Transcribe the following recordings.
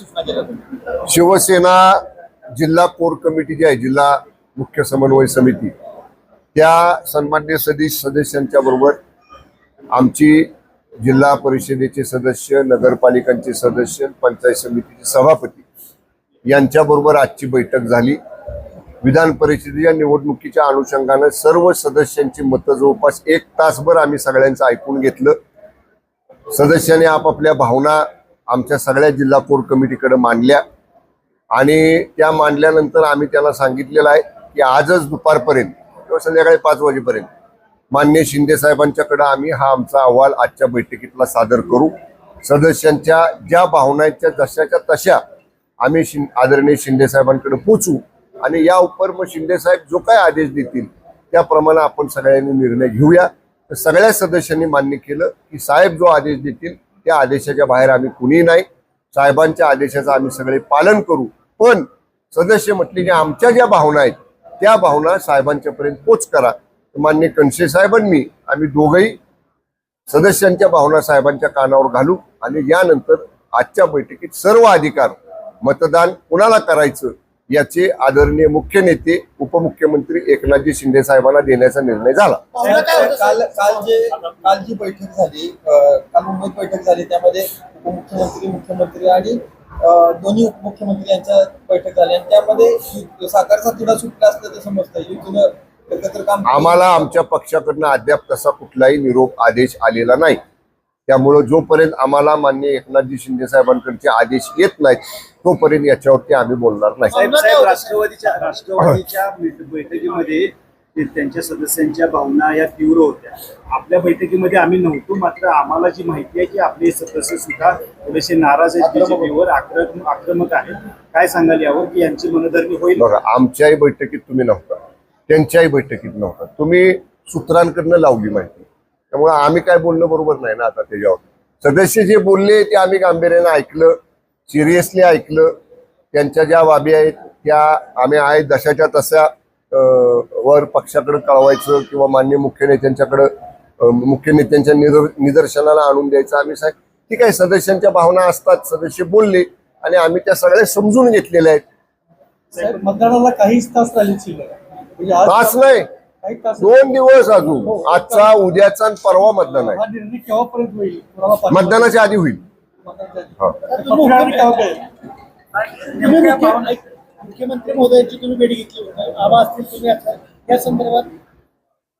सूचना केल्या? शिवसेना जिल्हा कोर कमिटी जी आहे, जिल्हा मुख्य समन्वय समिती, त्या सन्मान्य सदस्यांच्या बरोबर आमची जिल्हा परिषदेचे सदस्य, नगरपालिकांचे सदस्य, पंचायत समितीचे सभापती यांच्याबरोबर आजची बैठक झाली। विधान परिषदेच्या निवडणुकीच्या अनुषंगाने सर्व सदस्यांची मतं जवळपास 1 तासभर आम्ही सगळ्यांचं ऐकून घेतलं। सदस्यांनी आपापल्या भावना आमच्या सगळ्या जिल्हा कोर कमिटीकडे मांडल्या आणि त्या मांडल्यानंतर आम्ही त्याला सांगितलेलं आहे की आजच दुपारपर्यंत किंवा संध्याकाळी 5 वाजेपर्यंत माननीय शिंदे साहेबांच्याकडे आम्ही हा आमचा अहवाल आजच्या बैठकीतला सादर करू। सदस्यांच्या ज्या भावनांच्या जशाच्या तशा आम्ही आदरणीय शिंदे साहेबांकडे पोचू आणि या उपर मग शिंदे साहेब जो काय आदेश देतील त्याप्रमाणे आपण सगळ्यांनी निर्णय घेऊया। तर सगळ्या सदस्यांनी मान्य केलं की साहेब जो आदेश देतील त्या आदेशाच्या बाहेर आम्ही कुणी नाही, साहेबांच्या आदेशाचं आम्ही सगळे पालन करू। पण सदस्य म्हटले की आमच्या ज्या भावना आहेत त्या भावना साहेबांच्यापर्यंत पोच करा। माननीय कणसे साहेबांनी आम्ही दोघंही सदस्यांच्या भावना साहेबांच्या कानावर घालू आणि यानंतर आजच्या बैठकीत सर्व अधिकार मतदान कुणाला करायचं याचे आदरणीय मुख्य नेते उपमुख्यमंत्री एकनाथजी शिंदे साहेबांना देण्याचा निर्णय झाला। काल जी बैठक झाली, काल मुंबईत बैठक झाली, त्यामध्ये उपमुख्यमंत्री, मुख्यमंत्री आणि दोन्ही उपमुख्यमंत्री यांच्या बैठक झाली आणि त्यामध्ये साकारचा तुडा सुटला असल्याचं समजतं। युतीनं एकत्र काम आम्हाला आमच्या पक्षाकडनं अद्याप तसा कुठलाही निरोप आदेश आलेला नाही। त्यामुळे जोपर्यंत आम्हाला माननीय एकनाथजी शिंदे साहेबांकडचे आदेश येत नाहीत तोपर्यंत याच्यावरती आम्ही बोलणार नाही। साहेब राष्ट्रवादीच्या बैठकीमध्ये त्यांच्या सदस्यांच्या भावना या तीव्र होत्या। आपल्या बैठकीमध्ये आम्ही नव्हतो, मात्र आम्हाला जी माहिती आहे की आपले सदस्य सुद्धा थोडेसे नाराज आहेत, बीजेपीवर आक्रमक आहेत। काय सांगाल यावर की यांची मनधरणी होईल? बघा, आमच्याही बैठकीत तुम्ही नव्हता, त्यांच्याही बैठकीत नव्हता, तुम्ही सूत्रांकडनं लावली माहिती, त्यामुळे आम्ही काय बोलणं बरोबर नाही ना। आता त्याच्यावर सदस्य जे बोलले ते आम्ही गांभीर्यानं ऐकलं, सिरियसली ऐकलं। त्यांच्या ज्या बाबी आहेत त्या आम्ही आहे जशाच्या तशा वर पक्षाकडे कळवायचं किंवा माननीय मुख्य नेत्यांच्या निदर्शनाला आणून द्यायचं। आम्ही साहेब ठीक आहे, सदस्यांच्या भावना असतात, सदस्य बोलले आणि आम्ही त्या सगळ्या समजून घेतलेल्या आहेत। मतदानाला काहीच तास तास नाही, 2 दिवस अजून, आजचा उद्याचा आणि परवा मतदान आहे। हा निर्णय केव्हापर्यंत होईल? मतदानाच्या आधी होईल। मुख्यमंत्री महोदयांची तुम्ही भेट घेतली होती, आवाज तुम्ही या संदर्भात?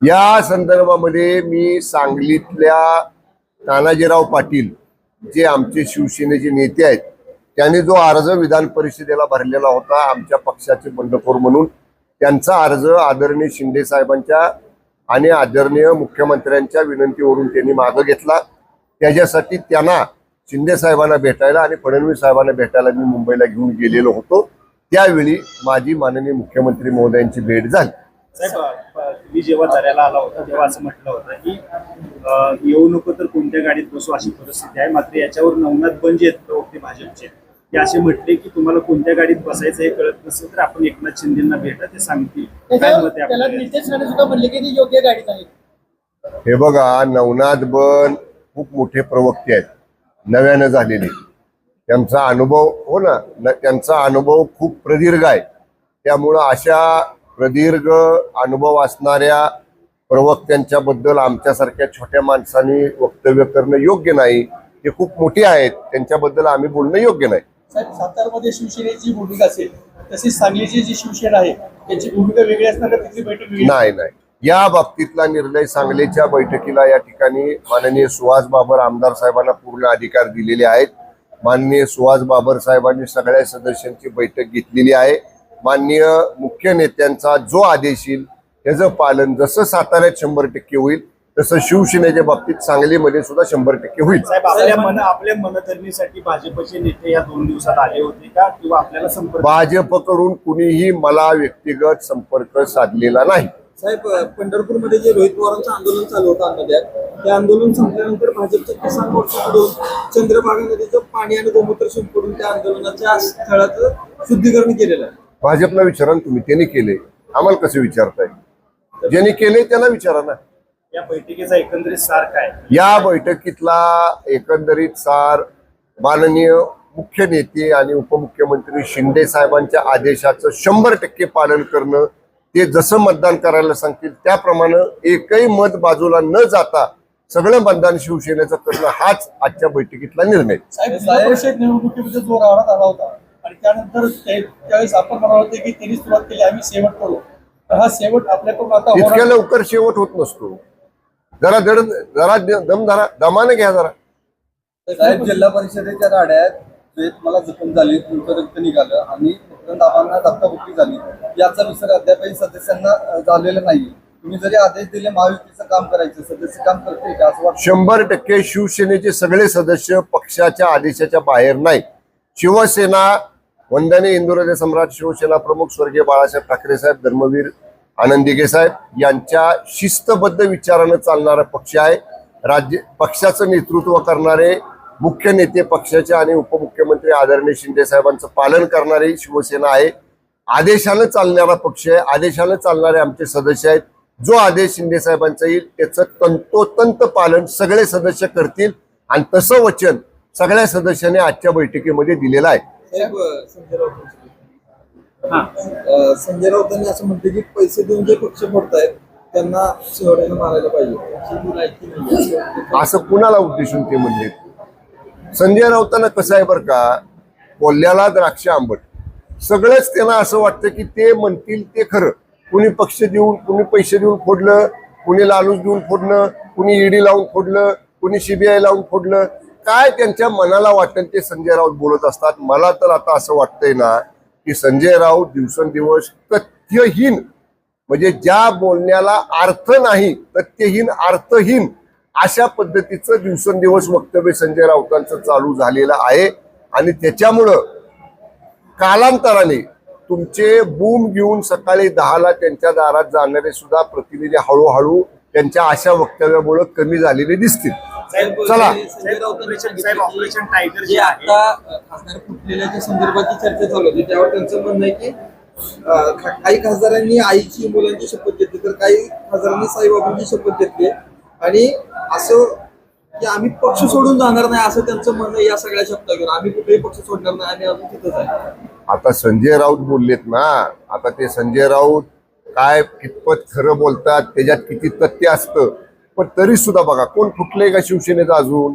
या संदर्भामध्ये मी सांगलीतल्या तानाजीराव पाटील जे आमचे शिवसेनेचे नेते आहेत त्यांनी जो अर्ज विधान परिषदेला भरलेला होता आमच्या पक्षाचे बंडखोर म्हणून, त्यांचा अर्ज आदरणीय शिंदे साहेबांच्या आणि आदरणीय मुख्यमंत्र्यांच्या विनंतीवरून त्यांनी मागे घेतला। त्याच्यासाठी त्यांना शिंदे साहेबांना भेटायला आणि फडणवीस साहेबांना भेटायला मी मुंबईला घेऊन गेलेलो होतो। त्यावेळी माझी माननीय मुख्यमंत्री महोदयांची भेट झाली। साहेब, तुम्ही जेव्हा दऱ्याला आला होता तेव्हा असं म्हटलं होतं की येऊ नको तर कोणत्या गाडीत बसू अशी परिस्थिती आहे, मात्र याच्यावर नवनाथ बंजे आहेत प्रवक्ते भाजपचे, ते असे म्हटले की तुम्हाला कोणत्या गाडीत बसायचं हे कळत नसेल तर आपण एकनाथ शिंदेना भेटा, ते सांगतील। योग्य गाडीत आहे। हे बघा, नवनाथ बन खूप मोठे प्रवक्ते आहेत, नव्यानं झालेले, त्यांचा अनुभव हो ना, त्यांचा अनुभव खूप प्रदीर्घ आहे। त्यामुळं अशा प्रदीर्घ अनुभव असणाऱ्या प्रवक्त्यांच्या बद्दल आमच्यासारख्या छोट्या माणसांनी वक्तव्य करणं योग्य नाही। ते खूप मोठे आहेत, त्यांच्याबद्दल आम्ही बोलणं योग्य नाही। साहेब, सातारमध्ये शिवसेनेची भूमिका असेल तसेच सांगलीची जी शिवसेना आहे त्यांची भूमिका वेगळी असणार, तिथली बैठक वेगळी नाही। या बाबतीतला निर्णय सांगलीच्या बैठकीला या ठिकाणी माननीय सुहास बाबर आमदार साहेबांना पूर्ण अधिकार दिलेले आहेत। माननीय सुहास बाबर साहेबांनी सगळ्या सदस्यांची बैठक घेतलेली आहे। माननीय मुख्य नेत्यांचा जो आदेश येईल त्याचं पालन जसं साताऱ्यात 100% होईल तसं शिवसेनेच्या बाबतीत सांगलीमध्ये सुद्धा 100% होईल। साहेब, आपल्या मनधरणीसाठी भाजपचे नेते या 2 दिवसात आले होते का किंवा आपल्याला संपर्क? भाजपकडून कुणीही मला व्यक्तिगत संपर्क साधलेला नाही। साहेब, पंढरपूरमध्ये जे रोहित पवारांचं आंदोलन चालू होतं अनमध्यात, ते आंदोलन संपल्यानंतर भाजपच्या किसान मोर्चाकडून चंद्रभागा नदीचं पाणी आणि गोमूत्र शिंपडून त्या आंदोलनाच्या स्थळाचं शुद्धीकरण केलेलं आहे। भाजपला विचारा तुम्ही, त्यांनी केले, आम्हाला कसं विचारताय? ज्यांनी केले त्याला विचारा ना। या बैठकीचा एकंदरीत सार काय? या बैठकीतला एकंदरीत सार माननीय मुख्य नेते आणि उपमुख्यमंत्री शिंदे साहेबांच्या आदेशाचं 100% पालन करणं, ते जसं मतदान करायला सांगतील त्याप्रमाणे एकही मत बाजूला न जाता सगळं मतदान शिवसेनेचं करणं हाच आजच्या बैठकीतला निर्णय. साहेब जिल्हा परिषद निवडणुकीमध्ये जो राहण्यात आला होता आणि त्यानंतर त्यावेळेस आपण म्हणाल होते की त्यांनी सुरुवात केली आम्ही शेवट करू, तर हा शेवट आपल्याकडून आता इतक्या होणार लवकर शेवट होत नसतो. जरा दम धरा, दमाने घ्या जरा. साहेब जिल्हा परिषदेच्या राड्यात जे मला जखम झाली, तुमचं रक्त निघालं आणि दाबांना धक्काबुक्की झाली, याचा विसर अद्यापही सदस्यांना झालेला नाही. तुम्ही जरी आदेश दिले महायुतीचं काम करायचं, सदस्य काम करतील का असं वाटतं? 100% शिवसेनेचे सगळे सदस्य पक्षाच्या आदेशाच्या बाहेर नाही. शिवसेना वंदनीय हिंदुहृदय सम्राट शिवसेना प्रमुख स्वर्गीय बाळासाहेब ठाकरे साहेब, धर्मवीर आनंद दिघे साहेब यांच्या शिस्तबद्ध विचारानं चालणारा पक्ष आहे. राज्य पक्षाचं नेतृत्व करणारे मुख्य नेते पक्षाचे आणि उपमुख्यमंत्री आदरणीय शिंदे साहेबांचं पालन करणारी शिवसेना आहे. आदेशानं चालणारा पक्ष आहे, आदेशानं चालणारे आमचे सदस्य आहेत. जो आदेश शिंदे साहेबांचा येईल त्याचं तंतोतंत पालन सगळे सदस्य करतील आणि तसं वचन सगळ्या सदस्यांनी आजच्या बैठकीमध्ये दिलेलं आहे. साहेब संजय राऊतांनी असं म्हणते की पैसे देऊन जे पक्ष फोडतायत त्यांना शेवट्यानं मारायला पाहिजे, अशी लायकी नाहीये. असं कुणाला उद्देशून ते म्हणले? संजय राऊतांना कसं आहे बरं का, कोल्ह्याला द्राक्ष आंबट, सगळंच त्यांना असं वाटतं की ते म्हणतील ते खरं. कुणी पक्ष देऊन, कुणी पैसे देऊन फोडलं, कुणी लालूच देऊन फोडणं, कुणी ईडी लावून फोडलं, कुणी सीबीआय लावून फोडलं, काय त्यांच्या मनाला वाटेल ते संजय राऊत बोलत असतात. मला तर आता असं वाटतंय ना की संजय राऊत दिवसेंदिवस तथ्यहीन, म्हणजे ज्या बोलण्याला अर्थ नाही, तथ्यहीन अर्थहीन अशा पद्धतीचं दिवसेंदिवस वक्तव्य संजय राऊतांचं चालू झालेलं आहे. आणि त्याच्यामुळं कालांतराने तुमचे बूम घेऊन सकाळी 10ला त्यांच्या दारात जाणारे सुद्धा प्रतिनिधी हळूहळू त्यांच्या अशा वक्तव्यामुळे कमी झालेले दिसतील. चला. संजय राऊतांनी साहेब ऑपरेशन टायगर जे जे आहे आता खासदार फुटलेल्याच्या संदर्भात जी चर्चा चालू होती त्यावर त्यांचं म्हणणं आहे की काही खासदारांनी आईची मुलांची शपथ घेतली, तर काही खासदारांनी साईबाबांची शपथ घेतली आणि असं की आम्ही पक्ष सोडून जाणार नाही असं त्यांचं म्हणणं आहे. या सगळ्या शब्दात घेऊन आम्ही कुठेही पक्ष सोडणार नाही आणि अजून तिथंच आहे. आता संजय राऊत बोललेत ना, आता ते संजय राऊत काय कितपत खरं बोलतात, त्याच्यात किती तथ्य असतं, पण तरी सुद्धा बघा कोण फुटलंय का शिवसेनेचा अजून?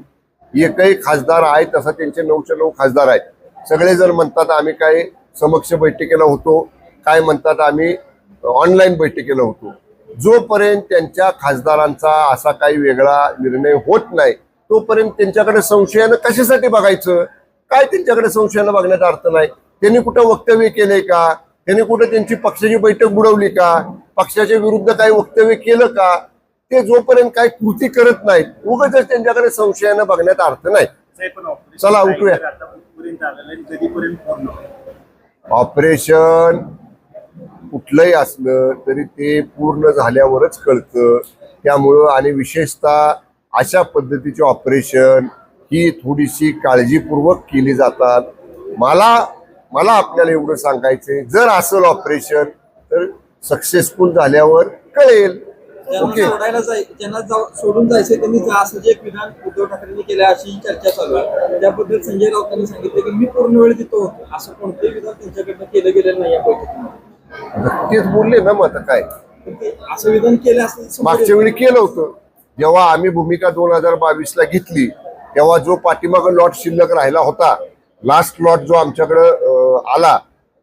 एकही खासदार आहे तसा त्यांचे 9च्या 9 खासदार आहेत. सगळेजण म्हणतात आम्ही काय समक्ष बैठकीला होतो, काय म्हणतात आम्ही ऑनलाईन बैठकीला होतो. जोपर्यंत त्यांच्या खासदारांचा असा काही वेगळा निर्णय होत नाही तोपर्यंत त्यांच्याकडे संशयानं कशासाठी बघायचं? काय त्यांच्याकडे संशयानं बघण्याचा अर्थ नाही. त्यांनी कुठं वक्तव्य केलंय का? त्यांनी कुठं त्यांची पक्षाची बैठक बुडवली का? पक्षाच्या विरुद्ध काही वक्तव्य केलं का? ते जोपर्यंत काही कृती करत नाहीत उगाच त्यांच्याकडे संशयानं बघण्यात अर्थ नाही. चला, उठूया. आतापर्यंत आलेलं आहे, कधीपर्यंत पूर्ण होईल? ऑपरेशन कुठलंही असलं तरी ते पूर्ण झाल्यावरच कळतं. त्यामुळं आणि विशेषतः अशा पद्धतीचे ऑपरेशन ही थोडीशी काळजीपूर्वक केली जातात. मला आपल्याला एवढं सांगायचंय, जर असेल ऑपरेशन तर सक्सेसफुल झाल्यावर कळेल. ओके. ज्यांना सोडून जायचं त्यांनी असं जे एक विधान उद्धव ठाकरेंनी केलं अशी चर्चा चालू आहे. त्याबद्दल संजय राऊतांनी सांगितलं की मी पूर्ण वेळ देतो होतो, असं कोणतंही विधान त्यांच्याकडनं केलं गेलेलं नाही या बैठकीमध्ये. तेच बोलले ना, मग आता काय असं विधान केलं असं मागच्या वेळी केलं होतं. जेव्हा आम्ही भूमिका 2022ला घेतली तेव्हा जो पाठीमागं लॉट शिल्लक राहिला होता, लास्ट लॉट जो आमच्याकडं आला,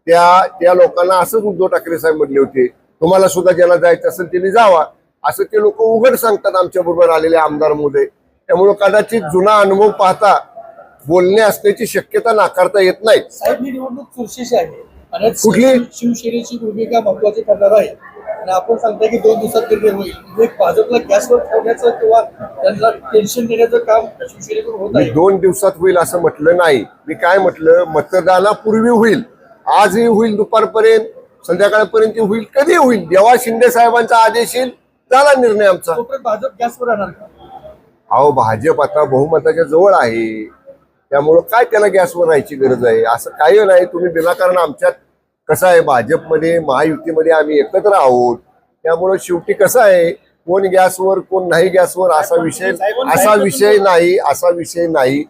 त्या लोकांना असंच उद्धव ठाकरे साहेब म्हणले होते तुम्हाला सुद्धा ज्याला जायचं असेल त्यांनी जावा, असं ते लोक उघड सांगतात आमच्या बरोबर आलेले आमदार मोदय. त्यामुळे कदाचित जुना अनुभव पाहता बोलणे असण्याची शक्यता नाकारता येत नाही. साहेब ही निवडणूक चुरशीची आहे आणि कुठली? शिवसेनेची भूमिका महत्वाची ठरणार आहे आणि आपण सांगताय की 2 दिवसात निर्णय होईल. म्हणजे भाजपला गॅसवर ठेवण्याचं किंवा त्यांना टेन्शन देण्याचं काम शिवसेनेकडून होत मी आहे. 2 दिवसात होईल असं म्हटलं नाही. मी काय म्हटलं, मतदानापूर्वी होईल, आजही होईल, दुपारपर्यंत संध्याकाळपर्यंत होईल, कधी होईल, जेव्हा शिंदे साहेबांचा आदेश येईल झाला निर्णय आमचा. तोपर्यंत भाजप गॅसवर राहणार का? अहो, भाजप आता बहुमताच्या जवळ आहे, त्यामुळं काय त्याला गॅसवर राहायची गरज आहे? असं काही नाही. तुम्ही विनाकारण आमच्यात कसं आहे, भाजपमध्ये महायुतीमध्ये आम्ही एकत्र आहोत, त्यामुळं शेवटी कसं आहे, कोण गॅसवर कोण नाही गॅसवर असा विषय नाही.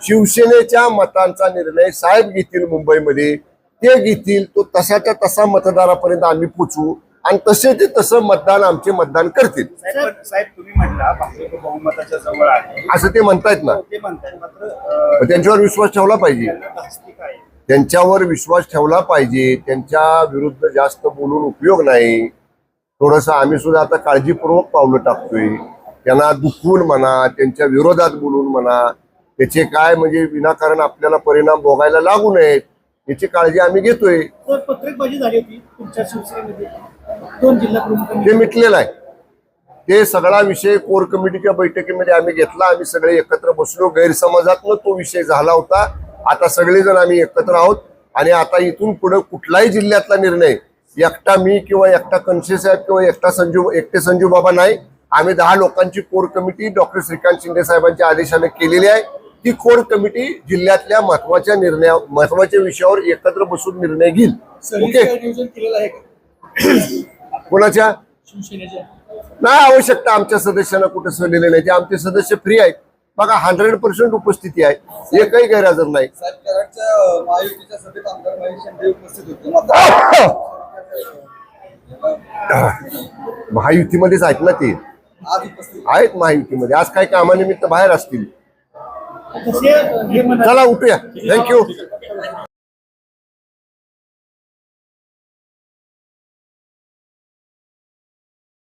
शिवसेनेच्या मतांचा निर्णय साहेब घेतील मुंबईमध्ये, ते घेतील तो तसाच्या तसा मतदारापर्यंत आम्ही पोचवू आणि तसे ते तसं मतदान आमचे मतदान करतील साहेब तुम्ही म्हणला भाजप बहुमताच्या जवळ आहे असं ते म्हणतायत ना. ते म्हणतात मात्र पण त्यांच्यावर विश्वास ठेवला पाहिजे, त्यांना धास्ती काय आहे? त्यांच्यावर विश्वास ठेवला पाहिजे. त्यांच्या विरुद्ध जास्त बोलून उपयोग नाही. थोडंसं आम्ही सुद्धा आता काळजीपूर्वक पावलं टाकतोय. त्यांना दुखवून म्हणा, त्यांच्या विरोधात बोलून म्हणा, त्याचे काय म्हणजे विनाकारण आपल्याला परिणाम भोगायला लागू नयेत याची काळजी आम्ही घेतोय. तर पत्रकबाजी झाली होती तुमच्या शिवसेनेमध्ये 2 जिल्हा प्रमुखांनी. ते मिटलेलं आहे. ते सगळा विषय कोर कमिटीच्या बैठकीमध्ये आम्ही घेतला. आम्ही सगळे एकत्र बसलो. गैरसमजातनं तो विषय झाला होता. आता सगळेजण आम्ही एकत्र आहोत आणि आता इथून पुढे कुठलाही जिल्ह्यातला निर्णय एकटा मी किंवा एकटा कनसे साहेब किंवा एकटे संजू बाबा नाही. आम्ही 10 लोकांची core committee doctor Shrikant Shinde साहेबांच्या आदेशाने केलेली आहे. ती कोर कमिटी जिल्ह्यातल्या महत्वाच्या विषयावर एकत्र बसून निर्णय घेईल. सहलीचं काय नियोजन केलेलं आहे का कोणाच्या शिवसेनेच्या? नाही आवश्यकता आमच्या सदस्यांना कुठं सहलेले नाही. ते आमचे सदस्य फ्री आहेत. बघा 100% उपस्थिती आहे. एकही गैरहजर नाही. साहेब कराडच्या महायुतीच्या सभेत आमदार महेश शिंदे उपस्थित होते. मात्र महायुतीमध्येच आहेत ना ते, आज उपस्थित आहेत महायुतीमध्ये. आज काही कामानिमित्त बाहेर असतील. तसे हे म्हणा चला उठूया. थँक्यू.